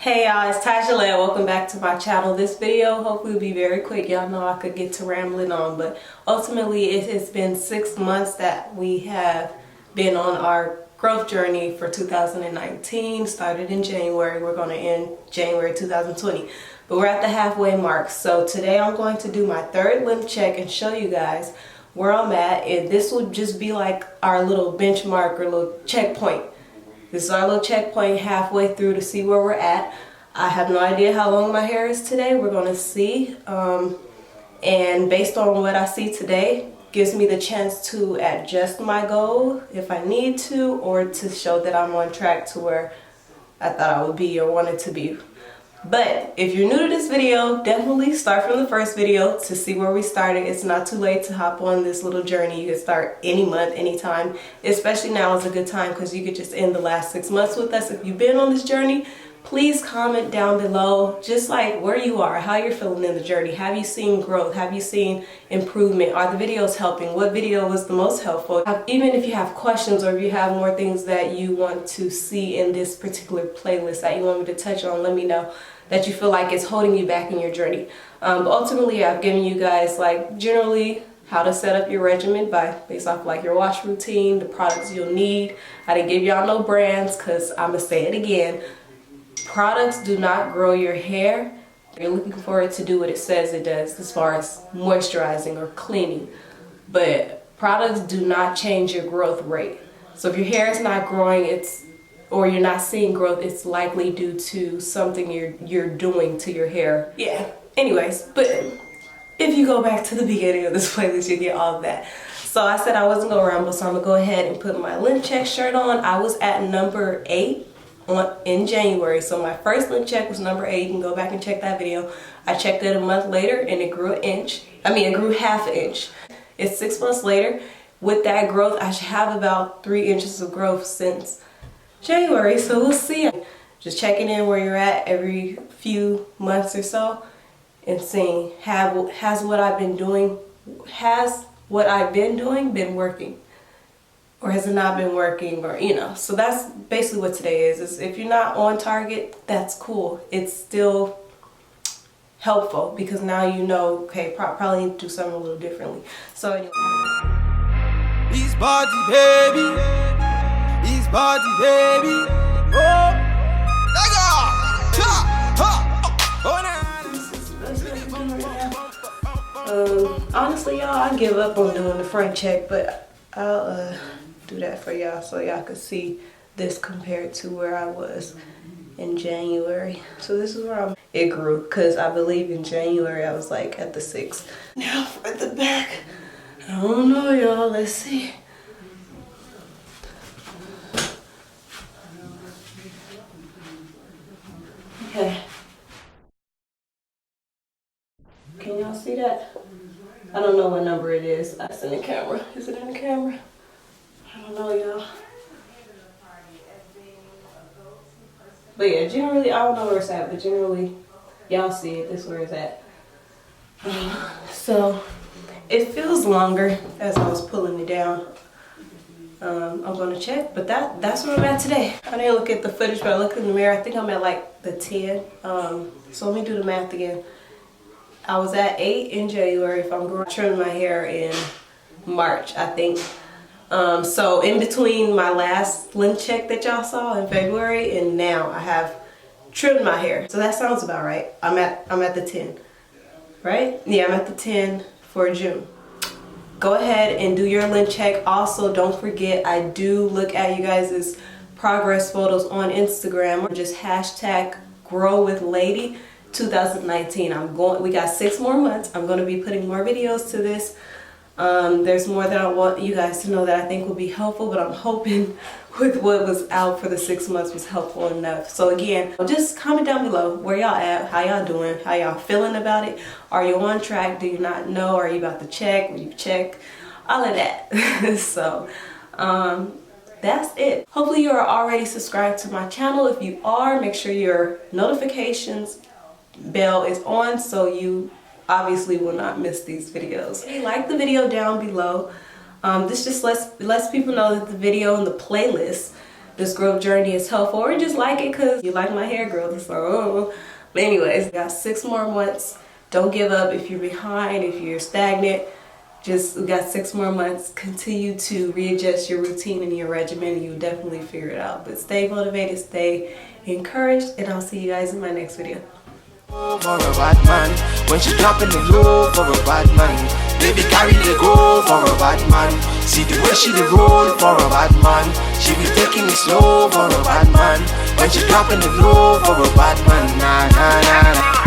Hey y'all, it's Tasha Lay. Welcome back to my channel. This video hopefully will be very quick. Y'all know I could get to rambling on, but ultimately it has been 6 months that we have been on our growth journey for 2019. Started in January. We're going to end January 2020, but we're at the halfway mark. So today I'm going to do my third lymph check and show you guys where I'm at, and this will just be like our little benchmark or little checkpoint. This is our little checkpoint halfway through to see where we're at. I have no idea how long my hair is today. We're going to see. And based on what I see today, gives me the chance to adjust my goal if I need to, or to show that I'm on track to where I thought I would be or wanted to be. But if you're new to this video, definitely start from the first video to see where we started. It's not too late to hop on this little journey. You can start any month, anytime. Especially now is a good time because you could just end the last 6 months with us. If you've been on this journey, please comment down below just like where you are, how you're feeling in the journey. Have you seen growth? Have you seen improvement? Are the videos helping? What video was the most helpful? Even if you have questions or if you have more things that you want to see in this particular playlist that you want me to touch on, let me know that you feel like it's holding you back in your journey. But ultimately, I've given you guys like generally how to set up your regimen based off like your wash routine, the products you'll need. I didn't give y'all no brands because I'm gonna say it again. Products do not grow your hair. You're looking for it to do what it says it does as far as moisturizing or cleaning. But products do not change your growth rate. So if your hair is not growing, or you're not seeing growth, it's likely due to something you're doing to your hair. Yeah. Anyways, but if you go back to the beginning of this playlist, you get all of that. So I said I wasn't gonna ramble, so I'm gonna go ahead and put my lymph check shirt on. I was at number 8 in January. So my first lymph check was number 8. You can go back and check that video. I checked it a month later and it grew an inch. It grew half an inch. It's 6 months later. With that growth, I should have about 3 inches of growth since January, so we'll see. Just checking in where you're at every few months or so and seeing has what I've been doing been working, or has it not been working, or so that's basically what today is if you're not on target, that's cool. It's still helpful because now you know, okay, probably need to do something a little differently. So anyway, his body baby, his body baby. Honestly, y'all, I give up on doing the front check, but I'll do that for y'all so y'all can see this compared to where I was in January. So this is where it grew, because I believe in January I was like at the 6. Now for the back, I don't know, y'all. Let's see. Okay. Can y'all see that? I don't know what number it is. That's in the camera. Is it in the camera? I don't know, y'all. But yeah, generally, I don't know where it's at, but generally, y'all see it. This is where it's at. So, it feels longer as I was pulling it down. I'm going to check, but that's where I'm at today. I didn't look at the footage, but I looked in the mirror. I think I'm at like the 10. So let me do the math again. I was at 8 in January. If I'm trimming my hair in March, I think. So in between my last lymph check that y'all saw in February and now, I have trimmed my hair. So that sounds about right. I'm at the 10, right? Yeah, I'm at the 10 for June. Go ahead and do your lymph check. Also, don't forget, I do look at you guys' progress photos on Instagram, or just hashtag #GrowWithLady 2019. We got 6 more months. I'm going to be putting more videos to this. There's more that I want you guys to know that I think will be helpful, but I'm hoping with what was out for the 6 months was helpful enough. So again, just comment down below where y'all at, how y'all doing, how y'all feeling about it. Are you on track? Do you not know? Are you about to check? Will you check? All of that. So that's it. Hopefully you are already subscribed to my channel. If you are, make sure your notifications bell is on so you obviously will not miss these videos. Hey, like the video down below. This just lets people know that the video and the playlist this growth journey is helpful, or just like it because you like my hair growth. So, but anyways, got 6 more months. Don't give up if you're behind, if you're stagnant. We got 6 more months. Continue to readjust your routine and your regimen, and you'll definitely figure it out. But stay motivated, stay encouraged, and I'll see you guys in my next video. For a bad man, when she dropping the low for a bad man, baby carry the go for a bad man. See the way she the roll for a bad man, she be taking it slow for a bad man. When she dropping the low for a bad man, nah nah nah nah.